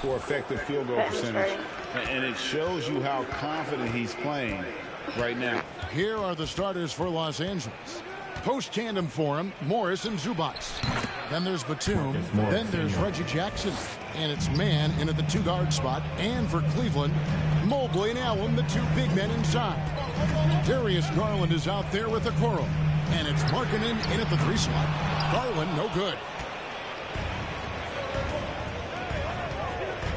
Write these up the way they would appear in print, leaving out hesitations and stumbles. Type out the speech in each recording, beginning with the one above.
for effective field goal percentage. And it shows you how confident he's playing right now. Here are the starters for Los Angeles. Post tandem for him, Morris and Zubats. Then there's Batum. Then there's Reggie Jackson. And it's man in at the 2-guard spot. And for Cleveland, Mobley and Allen, the 2 big men inside. Darius Garland is out there with the Okoro. And it's Markkanen in at the 3 slot. Garland, no good.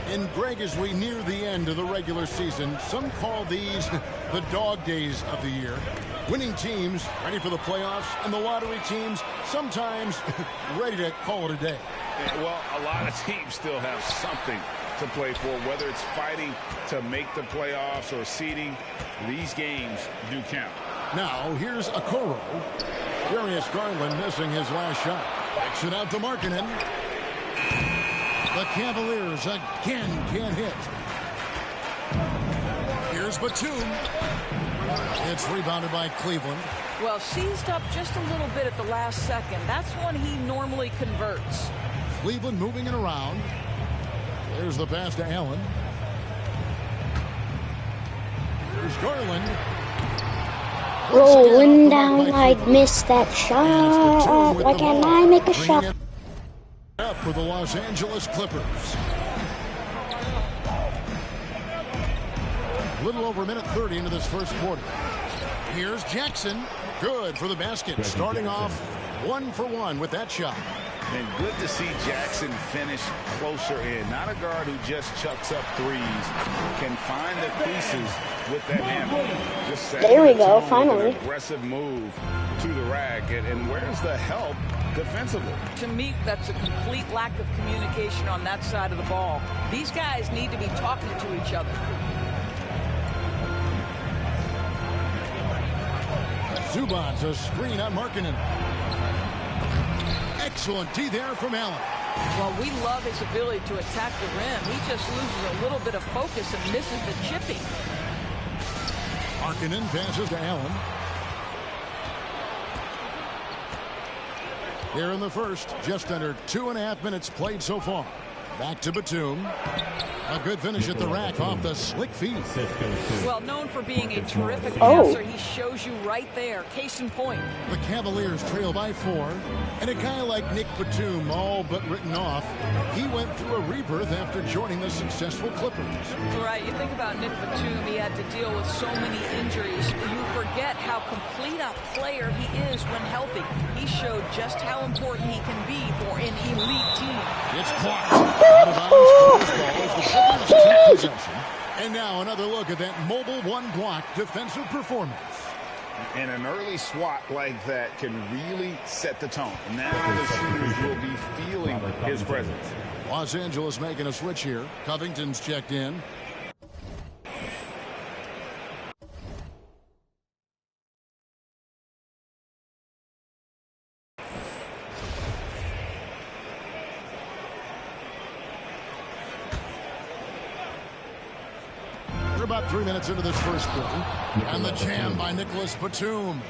And Greg, as we near the end of the regular season, some call these the dog days of the year. Winning teams ready for the playoffs, and the lottery teams sometimes ready to call it a day. Yeah, well, a lot of teams still have something to play for, whether it's fighting to make the playoffs or seeding. These games do count. Now, here's Okoro. Darius Garland missing his last shot. Backs it out to Markkanen. The Cavaliers again can't hit. Here's Batum. It's rebounded by Cleveland. Well, seized up just a little bit at the last second. That's when he normally converts. Cleveland moving it around. There's the pass to Allen. Here's Garland. Rolling down, I'd miss that shot. Why can't I make a shot? Up for the Los Angeles Clippers. A little over a minute 30 into this first quarter. Here's Jackson. Good for the basket. Starting off 1 for 1 with that shot. And good to see Jackson finish closer in. Not a guard who just chucks up threes. Can find the creases with that handle. Just there we go, finally. Aggressive move to the rack. And where's the help defensively? To me, that's a complete lack of communication on that side of the ball. These guys need to be talking to each other. Zubats, a screen on Markkanen. Excellent D there from Allen. Well, we love his ability to attack the rim. He just loses a little bit of focus and misses the chipping. Markkanen passes to Allen. Here in the first, just under 2.5 minutes played so far. Back to Batum. A good finish at the rack off the slick feet. Well, known for being a terrific passer, he shows you right there. Case in point. The Cavaliers trail by 4. And a guy like Nick Batum, all but written off, he went through a rebirth after joining the successful Clippers. Right, you think about Nick Batum, he had to deal with so many injuries. You forget how complete a player he is when healthy. He showed just how important he can be for an elite team. It's clocked. Out of bounds, the Clippers take possession. And now another look at that mobile one-block defensive performance. And an early swat like that can really set the tone. Now the shooters will be feeling his presence. Los Angeles making a switch here. Covington's checked in. About 3 minutes into this first quarter. And the jam by Nicholas Batum.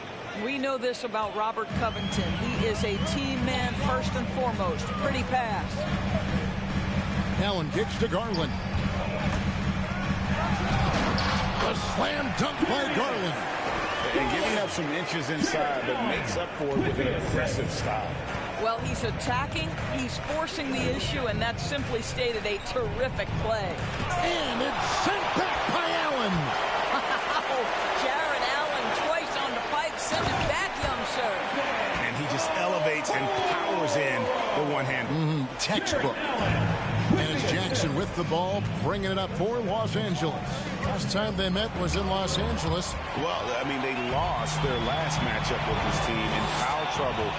We know this about Robert Covington. He is a team man first and foremost. Pretty pass. Allen kicks to Garland. The slam dunk by Garland. And giving up some inches inside, but makes up for it with an aggressive style. Well, he's attacking, he's forcing the issue, and that's simply stated a terrific play. And it's sent back by Allen. Wow, Jarrett Allen twice on the pipe, send it back, young sir. And he just elevates and powers in the one-hand. Textbook. And it's Jackson with the ball, bringing it up for Los Angeles. Last time they met was in Los Angeles. Well, I mean, they lost their last matchup with this team, and foul trouble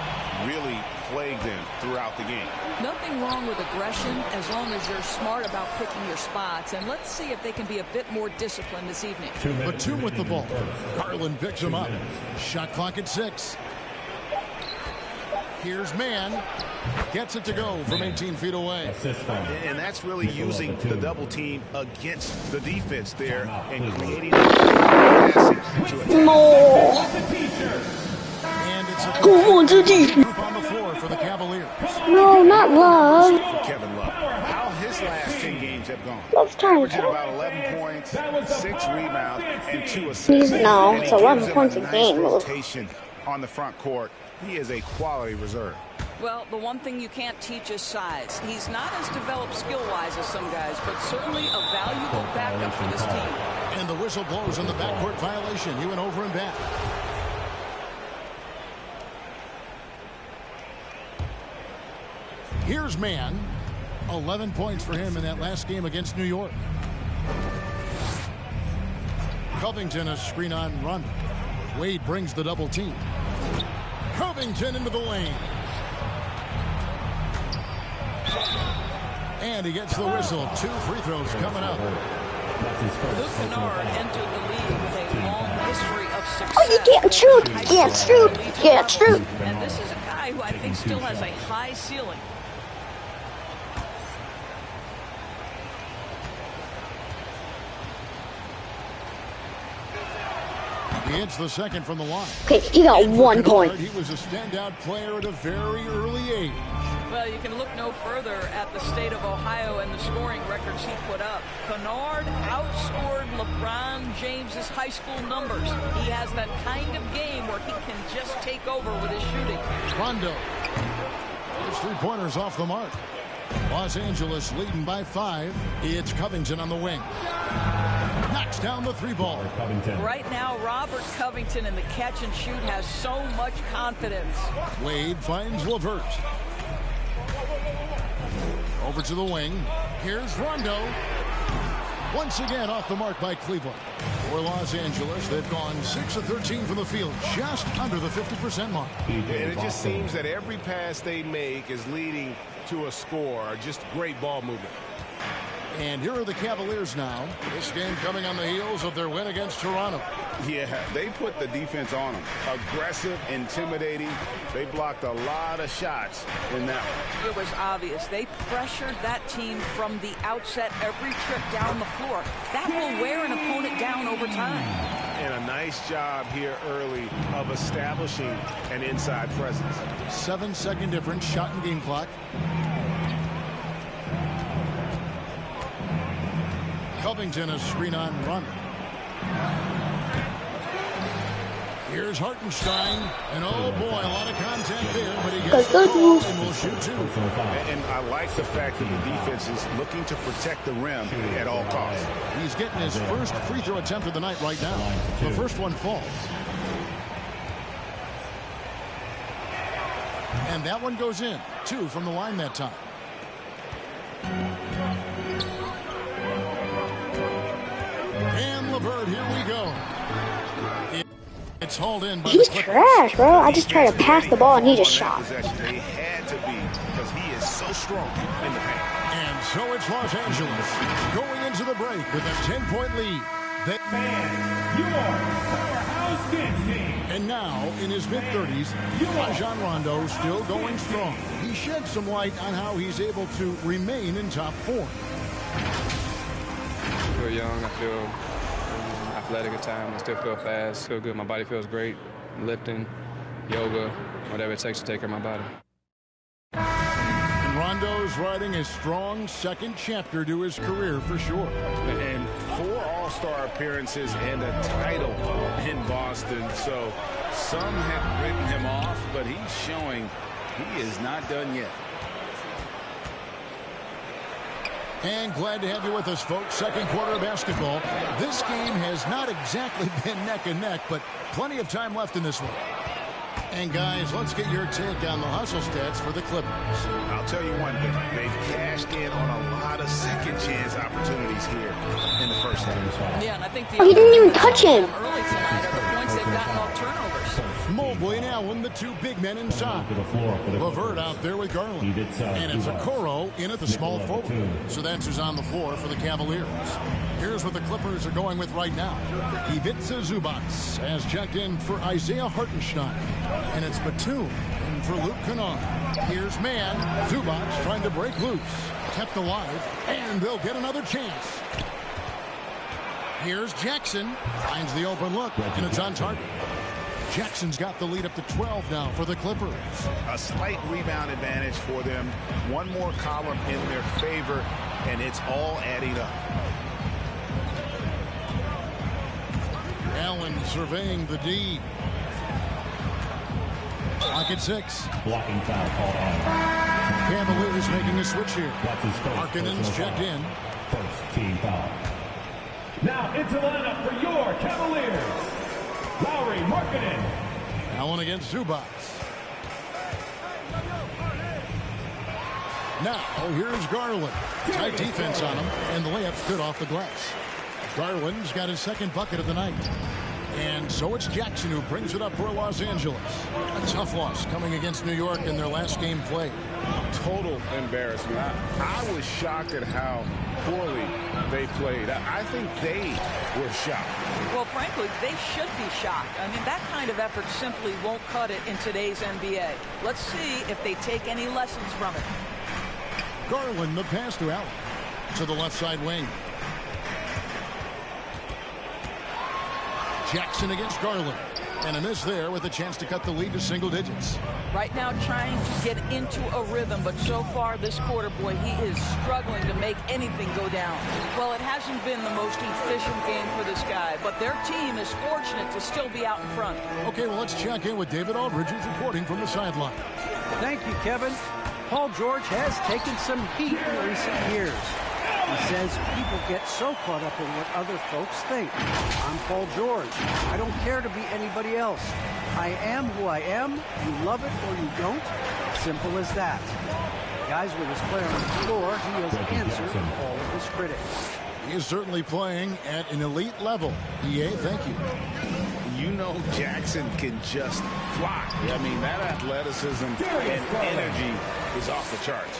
really plagued them throughout the game. Nothing wrong with aggression as long as you're smart about picking your spots. And let's see if they can be a bit more disciplined this evening. Batum with the ball. Garland picks him up. Shot clock at 6. Here's Mann. Gets it to go from 18 feet away. And that's really using the double team against the defense there and creating passing to attack. And it's a Go to group on the floor for the Cavaliers. No, not Love. For Kevin Love. How his his last 10 games have gone. Let's turn Averaging it. about 11 points, 6 rebounds, and 2 assists. No, And it's he 11 gives them points a nice game. rotation on the front court. He is a quality reserve. Well, the one thing you can't teach is size. He's not as developed skill-wise as some guys, but certainly a valuable backup for this team. And the whistle blows on the backcourt violation. He went over and back. Here's Mann. 11 points for him in that last game against New York. Covington a screen on Rondo. Wade brings the double team. Covington into the lane. And he gets the whistle. 2 free throws coming up. Luke Kennard entered the league with a long history of success. Oh, you can't shoot. Can't shoot. Can't shoot. And this is a guy who I think still has a high ceiling. He hits the second from the line. Okay, he got 1 point. He was a standout player at a very early age. Well, you can look no further at the state of Ohio and the scoring records he put up. Kennard outscored LeBron James's high school numbers. He has that kind of game where he can just take over with his shooting. Rondo. His 3-pointers off the mark. Los Angeles leading by 5. It's Covington on the wing. Knocks down the 3-ball. Right now, Robert Covington in the catch and shoot has so much confidence. Wade finds LeVert. Over to the wing. Here's Rondo. Once again off the mark by Cleveland. For Los Angeles, they've gone 6 of 13 from the field, just under the 50% mark. And it just seems that every pass they make is leading to a score. Just great ball movement. And here are the Cavaliers now. This game coming on the heels of their win against Toronto. Yeah, they put the defense on them. Aggressive, intimidating. They blocked a lot of shots in that one. It was obvious. They pressured that team from the outset every trip down the floor. That will wear an opponent down over time. And a nice job here early of establishing an inside presence. 7-second difference, shot and game clock. Covington a screen on Rondo. Here's Hartenstein, and oh boy, a lot of contact there, but he gets the ball and will shoot 2. And I like the fact that the defense is looking to protect the rim at all costs. He's getting his first free throw attempt of the night right now. The first one falls. And that one goes in. 2 from the line that time. And LeVert, here we go. It's hauled in by He's trash, bro. I just tried to pass the ball and he just shot. They had to be because he is so strong in the paint. And so it's Los Angeles going into the break with a 10-point lead. And now, in his mid-30s, Rajon Rondo still going strong. He sheds some light on how he's able to remain in top form. I feel young. I feel athletic at times. I still feel fast. Feel good. My body feels great. Lifting, yoga, whatever it takes to take care of my body. And Rondo's writing a strong second chapter to his career for sure. And 4 All-Star appearances and a title in Boston. So some have written him off, but he's showing he is not done yet. And glad to have you with us, folks. Second quarter of basketball. This game has not exactly been neck and neck, but plenty of time left in this one. And guys, let's get your take on the hustle stats for the Clippers. I'll tell you one thing. They've cashed in on a lot of second chance opportunities here in the first half. Yeah, and I think Oh, he didn't even touch him. early tonight are the points they've gotten off turnovers. Mobley and Allen, the 2 big men inside. LeVert out there with Garland. And it's Okoro in at the small forward. So that's who's on the floor for the Cavaliers. Here's what the Clippers are going with right now. Ivica Zubac has checked in for Isaiah Hartenstein. And it's Batum in for Luke Kennard. Here's Mann. Zubac trying to break loose. Kept alive. And they'll get another chance. Here's Jackson. Finds the open look. And it's on target. Jackson's got the lead up to 12 now for the Clippers. A slight rebound advantage for them. One more column in their favor. and it's all adding up. Allen surveying the D. Clock at 6. Blocking foul called on. Cavaliers making a switch here. Markkanen's checked in. First team foul. Now into the lineup for your Cavaliers, Lauri Markkanen. Allen against Zubac. Now, here's Garland. Tight defense on him, and the layup's good off the glass. Garland's got his second bucket of the night. And so it's Jackson who brings it up for Los Angeles. A tough loss coming against New York in their last game played. Total embarrassment. I was shocked at how poorly they played. I think they were shocked. Well, frankly, they should be shocked. I mean, that kind of effort simply won't cut it in today's NBA. Let's see if they take any lessons from it. Garland, the pass to Allen. To the left side wing. Jackson against Garland. And a miss there with a chance to cut the lead to single digits. Right now trying to get into a rhythm, but so far this quarter, boy, he is struggling to make anything go down. Well, it hasn't been the most efficient game for this guy, but their team is fortunate to still be out in front. Okay, well, let's check in with David Aldridge, who's reporting from the sideline. Thank you, Kevin. Paul George has taken some heat in recent years. He says people get so caught up in what other folks think. I'm Paul George. I don't care to be anybody else. I am who I am. You love it or you don't. Simple as that. Guys, with his play on the floor, he has answered all of his critics. He is certainly playing at an elite level. EA, thank you. You know Jackson can just fly. I mean, that athleticism and energy is off the charts.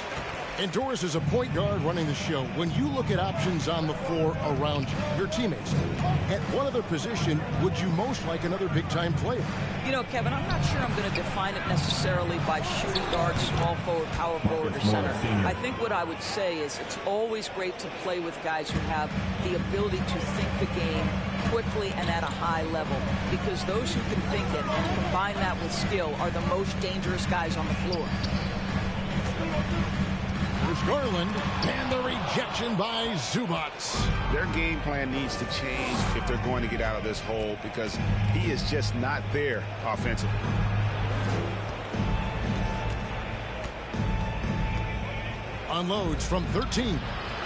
And Doris is a point guard running the show. When you look at options on the floor around you, your teammates, at what other position would you most like another big-time player? You know, Kevin, I'm not sure I'm going to define it necessarily by shooting guard, small forward, power forward, or center. I think what I would say is it's always great to play with guys who have the ability to think the game quickly and at a high level, because those who can think it and combine that with skill are the most dangerous guys on the floor. Here's Garland, and the rejection by Zubac. Their game plan needs to change if they're going to get out of this hole, because he is just not there offensively. Unloads from 13,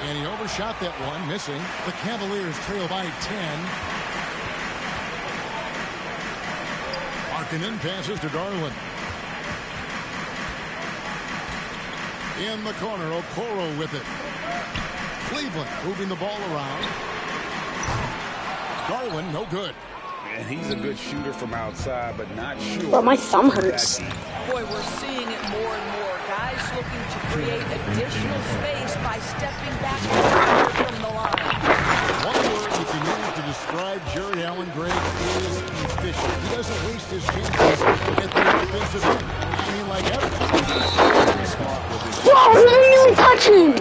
and he overshot that one, missing. The Cavaliers trail by 10. Markkanen passes to Garland. In the corner, Okoro with it. Cleveland moving the ball around. Garland, no good. And he's a good shooter from outside, but not sure. Well, my thumb hurts. Boy, we're seeing it more and more. Guys looking to create additional space by stepping back from the line. One word you can use to describe Jared Allen, Greg, is efficient. He doesn't waste his chances at the offensive end. I mean, like everything. Whoa, he didn't even touch him.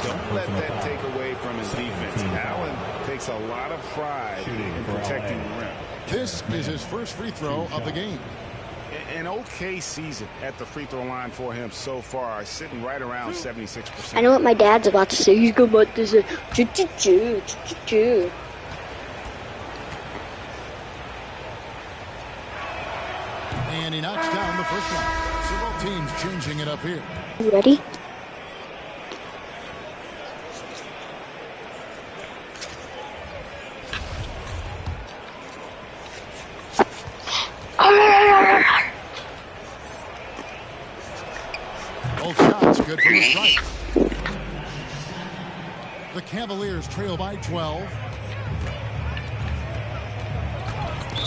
Don't let that take away from his defense. Allen takes a lot of pride in protecting the rim. This is his first free throw of the game. An okay season at the free throw line for him so far, sitting right around 76%. I know what my dad's about to say. He's going to say, choo-choo-choo. And he knocks down the first one. So both teams changing it up here. You ready? Both shots good from the strike. The Cavaliers trail by 12.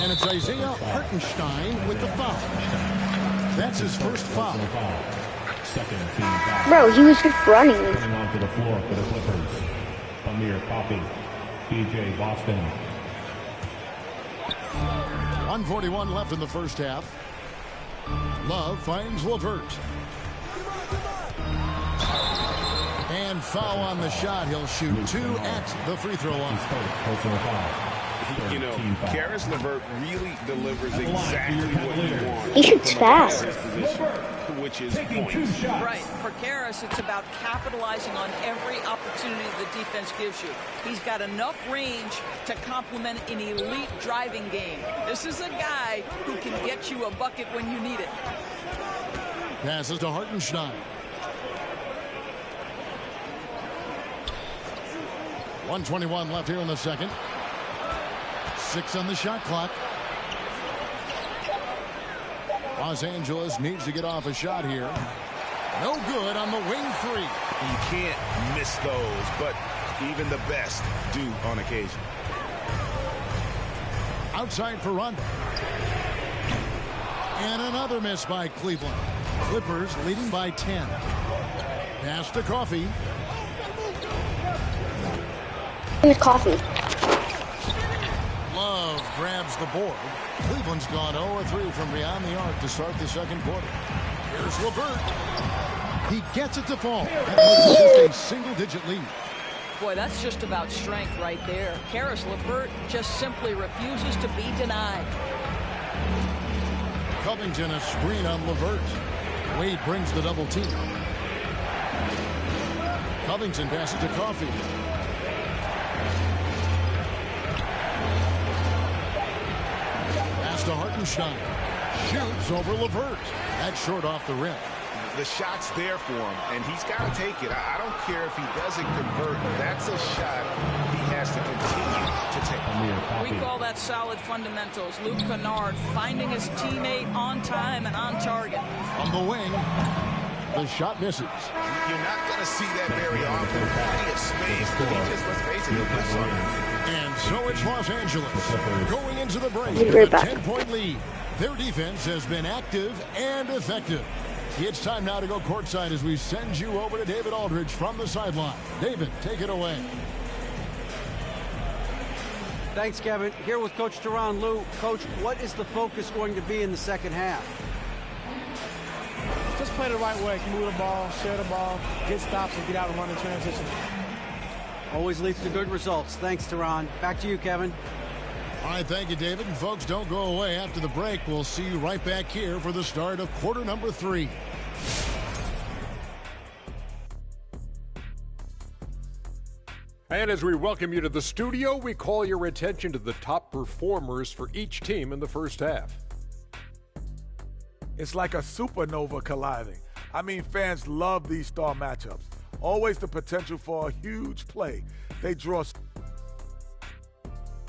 And it's Isaiah Hartenstein with the foul. That's his first foul. Second team foul. Bro, he was just running. Coming onto the floor for the Clippers. Amir Coffey, PJ Boston. 1:41 left in the first half. Love finds LeVert. And foul on the shot. He'll shoot 2 at the free throw line. Personal foul. You know, Caris LeVert really delivers exactly what you want. He shoots fast. Which is points. Right. For Caris, it's about capitalizing on every opportunity defense gives you. He's got enough range to complement an elite driving game. This is a guy who can get you a bucket when you need it. Passes to Hartenstein. 1:21 left here in the second. 6 on the shot clock. Los Angeles needs to get off a shot here. No good on the wing three. You can't miss those, but even the best do on occasion. Outside for Rondo. And another miss by Cleveland. Clippers leading by 10. Pass to Coffee. With coffee. Love grabs the board. Cleveland's gone 0-3 from beyond the arc to start the second quarter. Here's LeVert. He gets it to fall. That makes it just a single-digit lead. Boy, that's just about strength right there. Caris LeVert just simply refuses to be denied. Covington a screen on LeVert. Wade brings the double team. Covington passes to Coffee. Pass to Hartenstein. Shoots over LeVert. That's short off the rim. The shot's there for him, and he's got to take it. I don't care if he doesn't convert. That's a shot he has to continue to take. We call that solid fundamentals. Luke Kennard finding his teammate on time and on target. On the wing, the shot misses. You're not going to see that very often. Plenty of space, but he just, let's face it, he'll miss on it. And so it's Los Angeles going into the break Be with right a back. 10-point lead. Their defense has been active and effective. It's time now to go courtside as we send you over to David Aldridge from the sideline. David, take it away. Thanks, Kevin. Here with Coach Tyronn Lue. Coach, what is the focus going to be in the second half? Just play the right way. Move the ball, share the ball, get stops, and get out and run in transition. Always leads to good results. Thanks, Tyronn. Back to you, Kevin. All right, thank you, David. And folks, don't go away. After the break, we'll see you right back here for the start of quarter number 3. And as we welcome you to the studio, we call your attention to the top performers for each team in the first half. It's like a supernova colliding. I mean, fans love these star matchups. Always the potential for a huge play. They draw.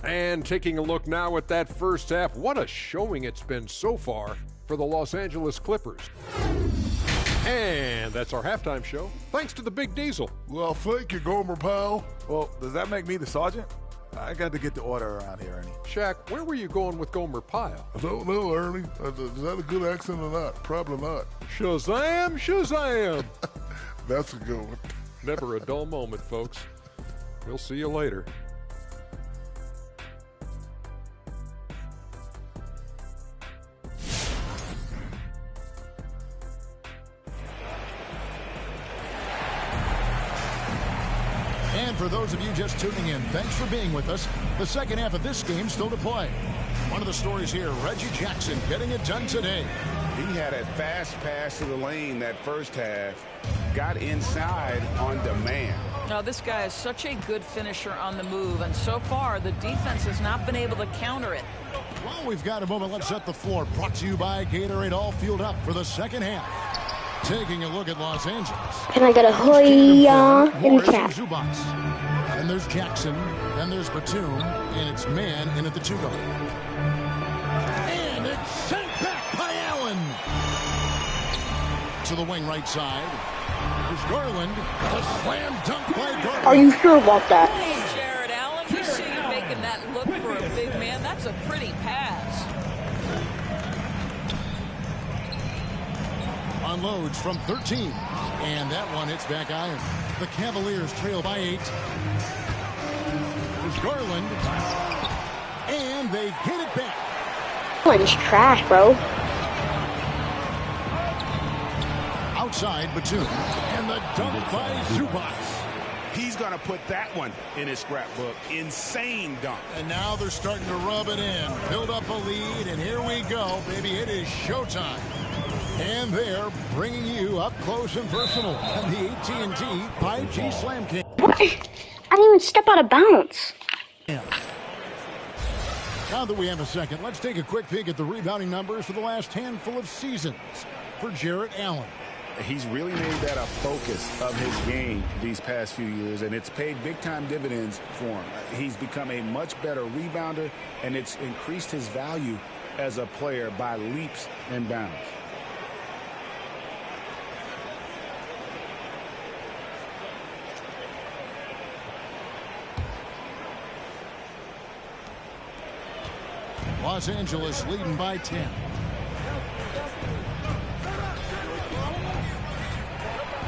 And taking a look now at that first half, what a showing it's been so far for the Los Angeles Clippers. And that's our halftime show, thanks to the Big Diesel. Well, thank you, Gomer Powell. Well, does that make me the sergeant? I got to get the order around here, Ernie. Shaq, where were you going with Gomer Pyle? I don't know, Ernie. Is that a good accent or not? Probably not. Shazam, Shazam. That's a good one. Never a dull moment, folks. We'll see you later. And for those of you just tuning in, thanks for being with us. The second half of this game still to play. One of the stories here, Reggie Jackson getting it done today. He had a fast pass to the lane that first half. Got inside on demand. Now, this guy is such a good finisher on the move, and so far the defense has not been able to counter it. Well, we've got a moment. Let's set the floor. Brought to you by Gatorade, all fueled up for the second half. Taking a look at Los Angeles. And I got a Hoya in the Morris and cap. Zubac. Then there's Jackson. Then there's Batum. And it's man in at the 2-guard. And it's sent back by Allen. To the wing right side. There's Garland. A slam dunk by Garland. Are you sure about that? Hey, Jared Allen, we see you making that look for a big man. That's a pretty pass. Unloads from 13. And that one hits back iron. The Cavaliers trail by 8. There's Garland. And they get it back. One's trash, bro. Outside Batum. And the dunk by Zubac. He's going to put that one in his scrapbook. Insane dunk. And now they're starting to rub it in. Build up a lead, and here we go, baby. It is showtime. And they're bringing you up close and personal on the AT&T 5G Slam King. I didn't even step out of bounds. Now that we have a second, let's take a quick peek at the rebounding numbers for the last handful of seasons for Jarrett Allen. He's really made that a focus of his game these past few years, and it's paid big-time dividends for him. He's become a much better rebounder, and it's increased his value as a player by leaps and bounds. Los Angeles leading by 10.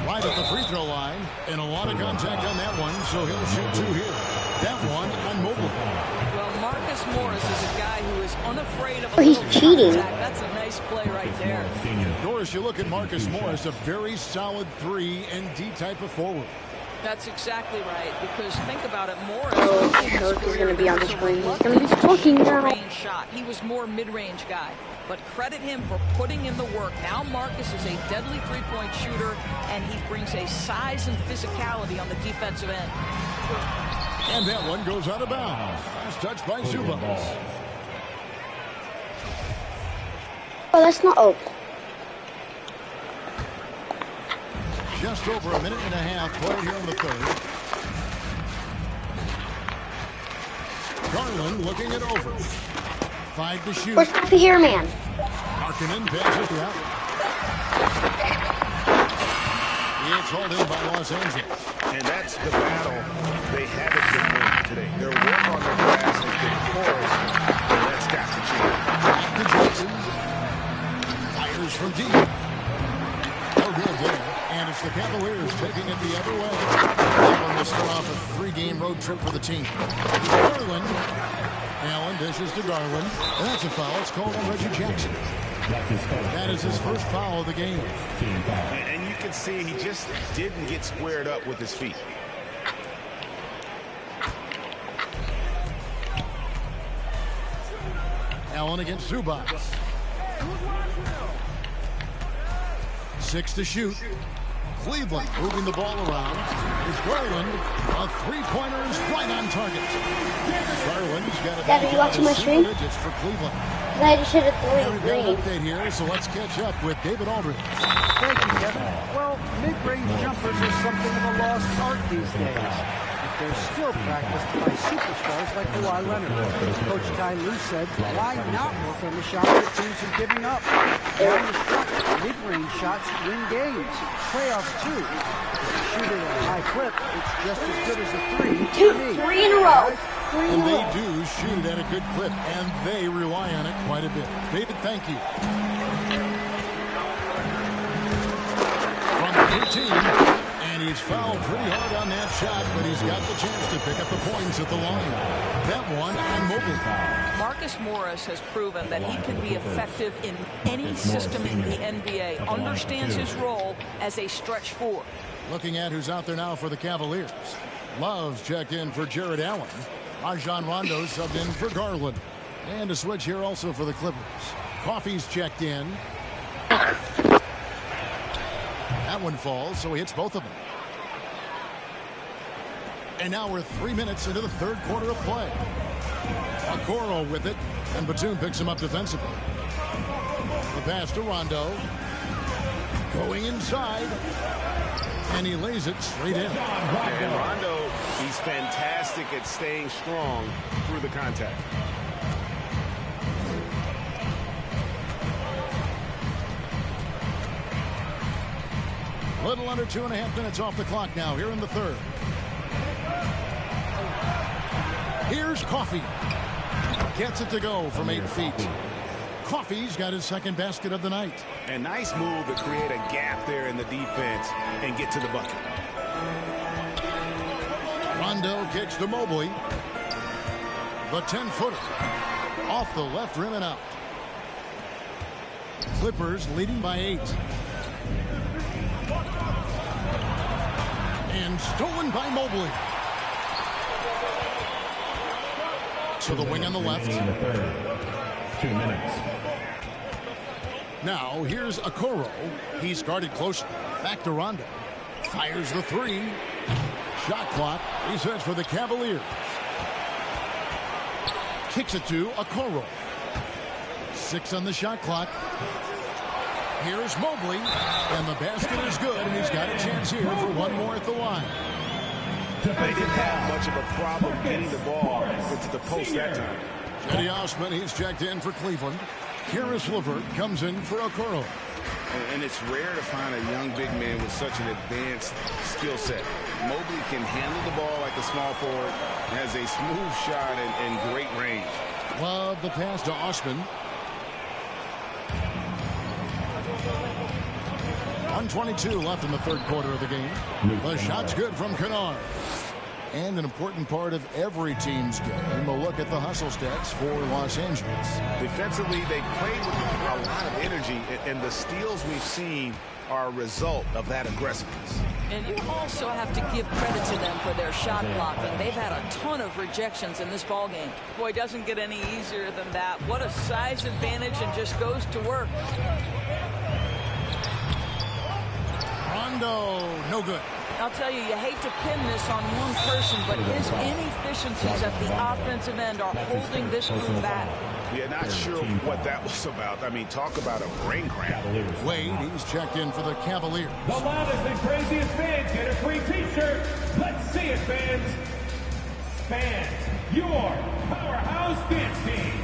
Right at the free throw line, and a lot of contact on that one, so he'll shoot two here. That one on Mobley. Well, Marcus Morris is a guy who is unafraid of a he's little cheating. contact. That's a nice play right there. Doris, you look at Marcus Morris, a very solid 3 and D type of forward. That's exactly right, because think about it, Morris. Oh, Coach is going to be on the screen. He's going to be talking now. Shot. He was more mid-range guy, but credit him for putting in the work. Now Marcus is a deadly three-point shooter, and he brings a size and physicality on the defensive end. And that one goes out of bounds. Last touch by Zubac. Oh, that's not open. Just over a minute and a half played here in the third. Garland looking it over. 5 to shoot. Where's the here, man? Markkanen passes it out. It's hauled in by Los Angeles. And that's the battle they haven't been winning today. Their work on the glass has been porous, and that's got to change. Back to Jackson. Fires from deep. No good there. And it's the Cavaliers taking it the other way. That one will start off a 3-game road trip for the team. Garland. Allen dishes to Garland. And that's a foul. It's called on Reggie Jackson. That is his first foul of the game. And you can see he just didn't get squared up with his feet. Allen against Zubac. 6 to shoot. Cleveland moving the ball around. It's Garland. A three-pointer is right on target. Garland's got it. Dad, are you watching my stream? Digits for Cleveland. I just hit a We've got an update here, so let's catch up with David Aldridge. Thank you, Kevin. Well, mid-range jumpers are something of a lost art these days. But they're still practiced by superstars like Kawhi Leonard. Coach Ty Lue said, why not work on the shots that teams are giving up? Down the stretch, mid-range shots win games. Playoffs, too. If you shoot it at a high clip, it's just as good as a 3. 3 in a row. And they do shoot it at a good clip, and they rely on it quite a bit. David, thank you. From 15, and he's fouled pretty hard on that shot, but he's got the chance to pick up the points at the line. That one on Mobley. Marcus Morris has proven that he can be effective in any system in the NBA, understands his role as a stretch 4. Looking at who's out there now for the Cavaliers. Love's checked in for Jarrett Allen. Rajon Rondo subbed in for Garland. And a switch here also for the Clippers. Coffey's checked in. That one falls, so he hits both of them. And now we're 3 minutes into the third quarter of play. Okoro with it, and Batum picks him up defensively. The pass to Rondo. Going inside. And he lays it straight in. And Rondo, he's fantastic at staying strong through the contact. Little under 2.5 minutes off the clock now here in the third. Here's Coffey. Gets it to go from 8 feet. Coffey's got his second basket of the night. A nice move to create a gap there in the defense and get to the bucket. Rondo kicks to Mobley. The 10-footer. Off the left rim and out. Clippers leading by 8. And stolen by Mobley. To the wing on the left. 2 minutes. Now here's Okoro. He's guarded closely. Back to Rondo. Fires the 3. Shot clock resets for the Cavaliers. Kicks it to Okoro. 6 on the shot clock. Here's Mobley, and the basket is good, and he's got a chance here for one more at the line. They didn't have much of a problem getting the ball into the post that time. Cedi Osman, he's checked in for Cleveland. Karis LeVert comes in for Okoro. And it's rare to find a young big man with such an advanced skill set. Mobley can handle the ball like a small forward, has a smooth shot and great range. Love the pass to Osman. 1:22 left in the third quarter of the game. The shot's good from Kennard. And an important part of every team's game, a look at the hustle stats for Los Angeles. Defensively, they played with a lot of energy, and the steals we've seen are a result of that aggressiveness. And you also have to give credit to them for their shot blocking. They've had a ton of rejections in this ballgame. Boy, it doesn't get any easier than that. What a size advantage, and just goes to work. Rondo, no good. I'll tell you, you hate to pin this on one person, but his inefficiencies at the offensive end are holding this group back. Yeah, not sure what that was about. I mean, talk about a brain cramp. Wade, he's checked in for the Cavaliers. The loudest and craziest fans get a free t-shirt. Let's see it, fans. Fans, your powerhouse dance team.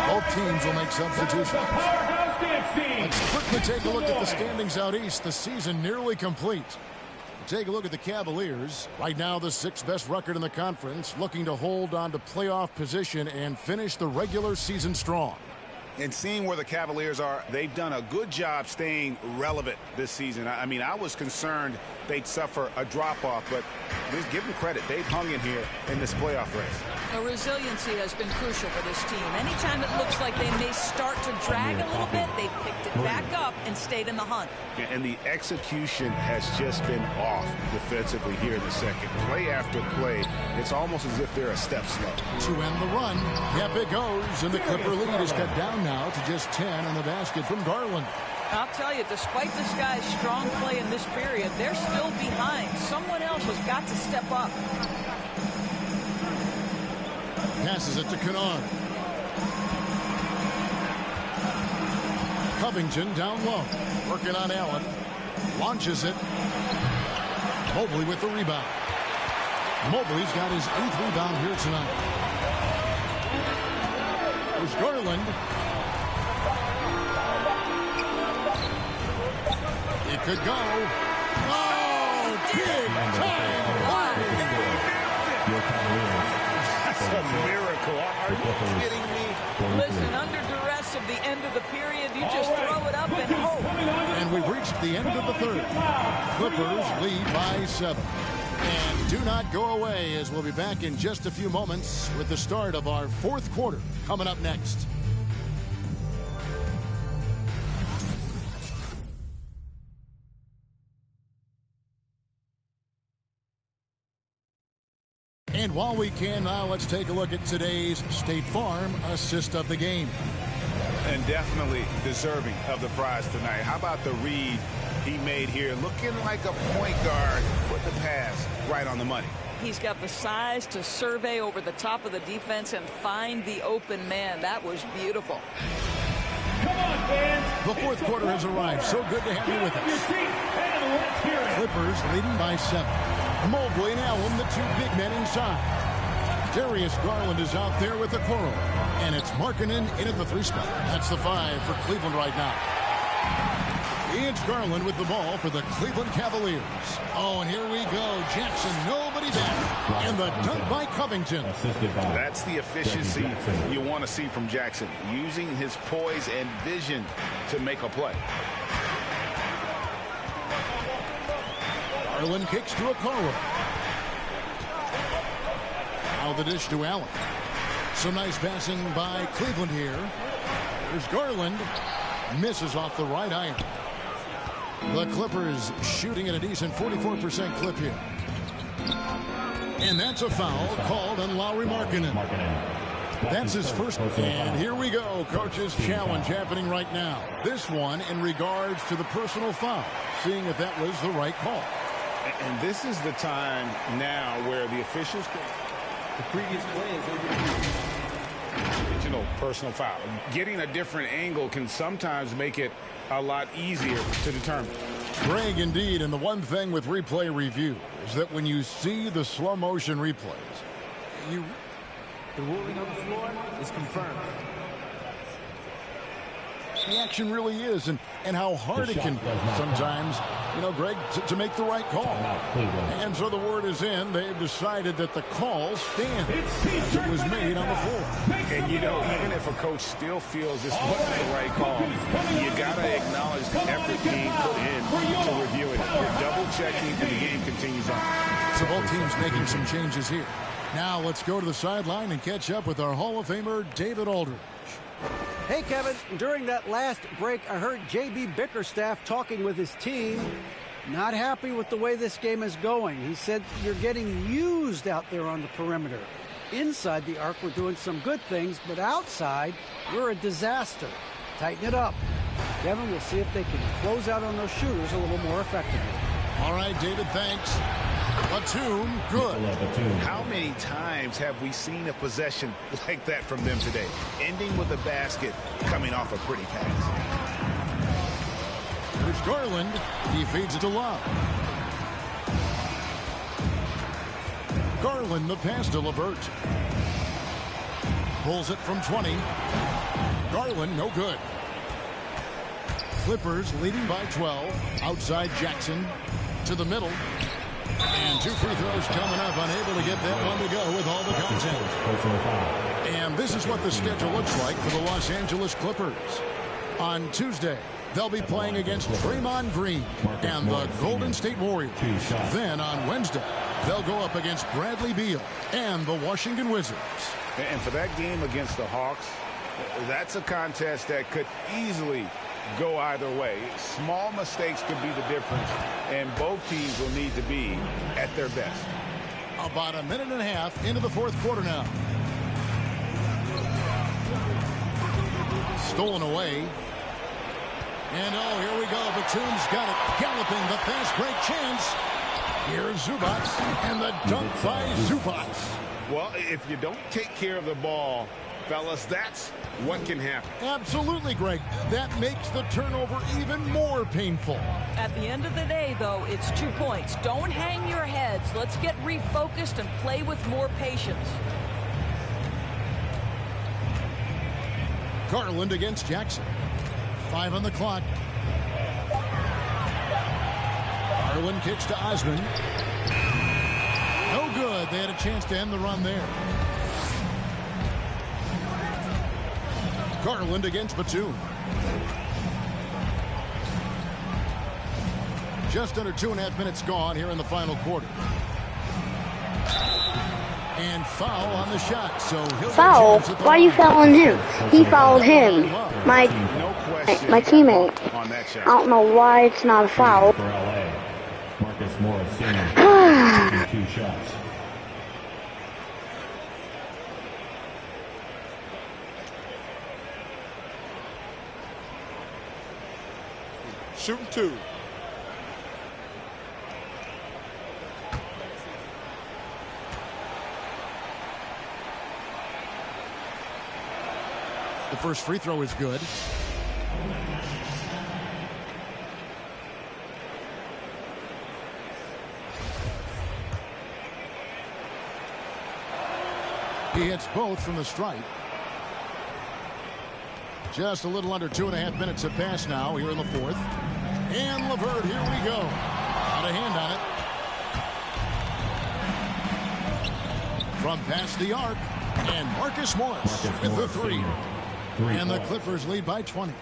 Both teams will make substitutions. Let's quickly take a look at the standings out east. The season nearly complete. Take a look at the Cavaliers. Right now, the 6th best record in the conference, looking to hold on to playoff position and finish the regular season strong. And seeing where the Cavaliers are, they've done a good job staying relevant this season. I mean, I was concerned they'd suffer a drop-off, but give them credit. They've hung in here in this playoff race. The resiliency has been crucial for this team. Anytime it looks like they may start to drag a little bit, they've picked it back up and stayed in the hunt. And the execution has just been off defensively here in the second. Play after play, it's almost as if they're a step slow. To end the run, yep, it goes, and the Clipper lead is cut down now to just 10 on the basket from Garland. I'll tell you, despite this guy's strong play in this period, they're still behind. Someone else has got to step up. Passes it to Kennard. Covington down low. Working on Allen. Launches it. Mobley with the rebound. Mobley's got his 8th rebound here tonight. There's Garland. It could go. Oh, big time That's a miracle. Are you kidding me? Listen, under duress of the end of the period, you just throw it up and hope. And we've reached the end of the third. Clippers lead by 7. And do not go away, as we'll be back in just a few moments with the start of our 4th quarter coming up next. And while we can now, let's take a look at today's State Farm assist of the game. And definitely deserving of the prize tonight. How about the read he made here? Looking like a point guard. Put the pass right on the money. He's got the size to survey over the top of the defense and find the open man. That was beautiful. Come on, fans. The 4th quarter has arrived. So good to have you with us. Clippers leading by 7. Mobley and Allen, the 2 big men inside. Darius Garland is out there with the Okoro. And it's Markkanen in at the 3 spot. That's the 5 for Cleveland right now. It's Garland with the ball for the Cleveland Cavaliers. Oh, and here we go. Jackson, nobody there. And the dunk by Covington. That's the efficiency you want to see from Jackson. Using his poise and vision to make a play. Garland kicks to Okoro. Now the dish to Allen. Some nice passing by Cleveland here. There's Garland. Misses off the right iron. The Clippers shooting at a decent 44% clip here. And that's a foul called on Lauri Markkanen. That's his first. And here we go. Coach's challenge happening right now. This one in regards to the personal foul. Seeing if that was the right call. And this is the time now where the officials can... The previous play is original personal foul. Getting a different angle can sometimes make it a lot easier to determine. Greg, indeed, and the one thing with replay review is that when you see the slow motion replays, the ruling on the floor is confirmed. The action really is, and how hard it can be sometimes, you know, Greg, to make the right call. And so the word is in. They've decided that the call stands as it was made on the floor. And, you know, even if a coach still feels this wasn't the right call, you got to acknowledge the effort being put in to reviewing it. You're double-checking, and the game continues on. So both teams making some changes here. Now let's go to the sideline and catch up with our Hall of Famer, David Aldridge. Hey, Kevin, during that last break, I heard J.B. Bickerstaff talking with his team. Not happy with the way this game is going. He said you're getting used out there on the perimeter. Inside the arc, we're doing some good things, but outside, we're a disaster. Tighten it up. Kevin, we'll see if they can close out on those shooters a little more effectively. All right, David, thanks. Batum, good. How many times have we seen a possession like that from them today? Ending with a basket, coming off a pretty pass. Here's Garland. He feeds it to Love. Garland, the pass to LeVert. Pulls it from 20. Garland, no good. Clippers leading by 12. Outside Jackson to the middle. And two free throws coming up, unable to get that one to go with all the content. And this is what the schedule looks like for the Los Angeles Clippers. On Tuesday, they'll be playing against Draymond Green and the Golden State Warriors. Then on Wednesday, they'll go up against Bradley Beal and the Washington Wizards. And for that game against the Hawks, that's a contest that could easily go either way. Small mistakes could be the difference, and both teams will need to be at their best. About a minute and a half into the fourth quarter now. Stolen away. And oh, here we go. Batum's got it. Galloping the fast break chance. Here's Zubac, and the dunk by Zubac. Well, if you don't take care of the ball, fellas, that's what can happen. Absolutely, Greg. That makes the turnover even more painful. At the end of the day, though, it's 2 points. Don't hang your heads. Let's get refocused and play with more patience. Garland against Jackson. 5 on the clock. Garland kicks to Osman. No good. They had a chance to end the run there. Garland against Batum. Just under 2.5 minutes gone here in the final quarter. And foul on the shot. So he'll foul? Why are you fouling him? He fouled him. My teammate. I don't know why it's not a foul. For LA, Marcus Morris Sr. 2 shots. Shooting 2. The first free throw is good. He hits both from the stripe. Just a little under 2.5 minutes have passed now here in the fourth. And LeVert, here we go. Got a hand on it. From past the arc. And Marcus Morris with the three. And the Clippers lead by 20.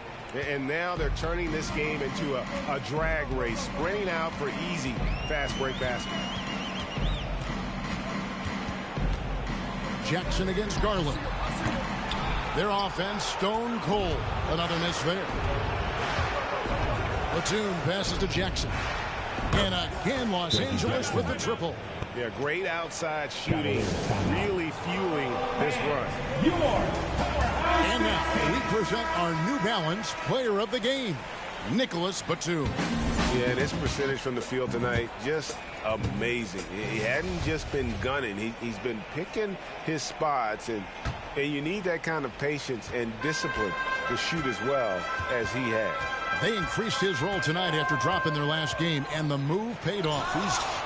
And now they're turning this game into a drag race, sprinting out for easy fast break basket. Jackson against Garland. Their offense stone cold. Another miss there. Batum passes to Jackson. And again, Los Angeles with the triple. Yeah, great outside shooting, really fueling this run. And now we present our New Balance Player of the Game, Nicholas Batum. Yeah, and his percentage from the field tonight, just amazing. He hadn't just been gunning. He's been picking his spots, and you need that kind of patience and discipline to shoot as well as he had. They increased his role tonight after dropping their last game, and the move paid off.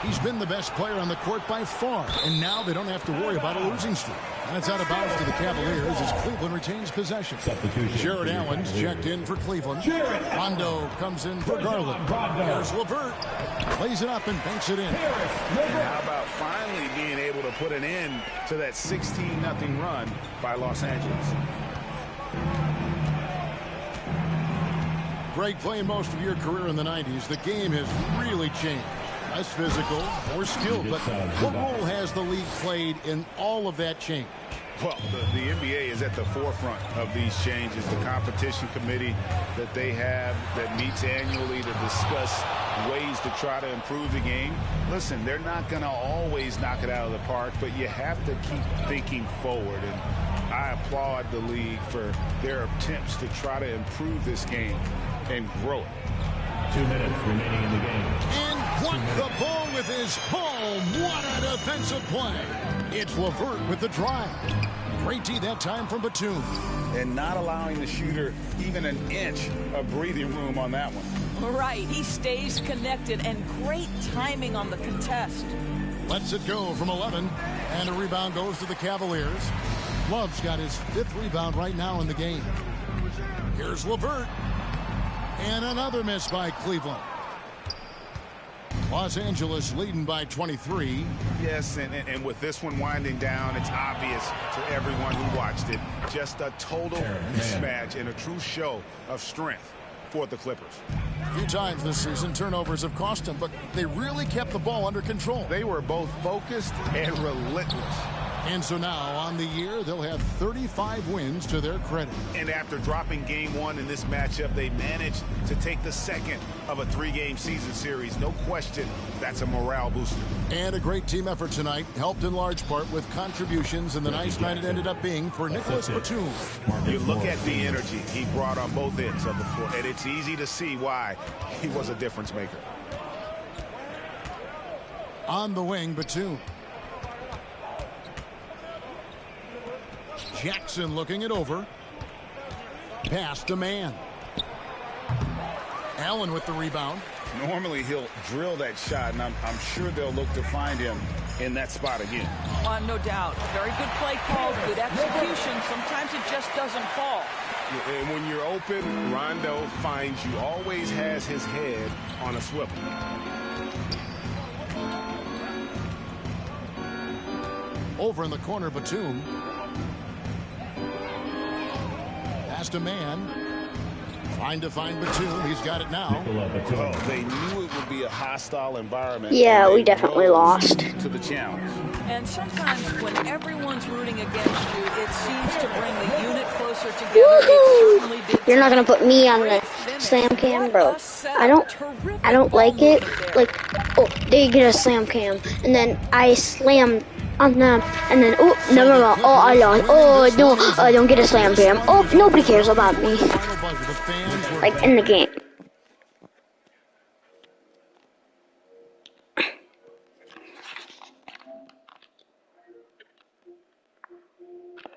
He's been the best player on the court by far, and now they don't have to worry about a losing streak. That's out of bounds to the Cavaliers as Cleveland retains possession. Jared Allen's checked in for Cleveland. Rondo comes in for Garland. Here's LeVert. Plays it up and banks it in. And how about finally being able to put an end to that 16-0 run by Los Angeles? Greg, playing most of your career in the 90s, the game has really changed. Less physical, more skilled, but what role has the league played in all of that change? Well, the NBA is at the forefront of these changes. The competition committee that they have that meets annually to discuss ways to try to improve the game. Listen, they're not going to always knock it out of the park, but you have to keep thinking forward. And I applaud the league for their attempts to try to improve this game and grow it. 2 minutes remaining in the game. And blocked the ball with his palm. What a defensive play. It's LeVert with the drive. Great D that time from Batum. And not allowing the shooter even an inch of breathing room on that one. Right, he stays connected, and great timing on the contest. Lets it go from 11, and a rebound goes to the Cavaliers. Love's got his 5th rebound right now in the game. Here's LeVert. And another miss by Cleveland. Los Angeles leading by 23. Yes, and with this one winding down, it's obvious to everyone who watched it. Just a total mismatch and a true show of strength for the Clippers. A few times this season, turnovers have cost them, but they really kept the ball under control. They were both focused and relentless. And so now, on the year, they'll have 35 wins to their credit. And after dropping game 1 in this matchup, they managed to take the second of a 3-game season series. No question, that's a morale booster. And a great team effort tonight, helped in large part with contributions in the nice night it ended up being for Nicholas Batum. You look at the energy he brought on both ends of the floor, and it's easy to see why he was a difference maker. On the wing, Batum. Jackson looking it over. Pass to man. Allen with the rebound. Normally he'll drill that shot, and I'm sure they'll look to find him in that spot again. No doubt. Very good play called, good execution. Sometimes it just doesn't fall. And when you're open, Rondo finds you. Always has his head on a swivel. Over in the corner, Batum. Pass to man. Trying to find Batum. He's got it now. Well, they knew it would be a hostile environment. Yeah, we definitely lost. To the challenge. And sometimes when everyone's rooting against you, it seems to bring the unit closer together. It certainly did. You're not gonna put me on the slam cam, bro. I don't like it. Like, oh, they get a slam cam, and then I slam on them, and then never mind. Oh, I lost. Oh no, I don't get a slam cam. Oh, nobody cares about me. Like in the game.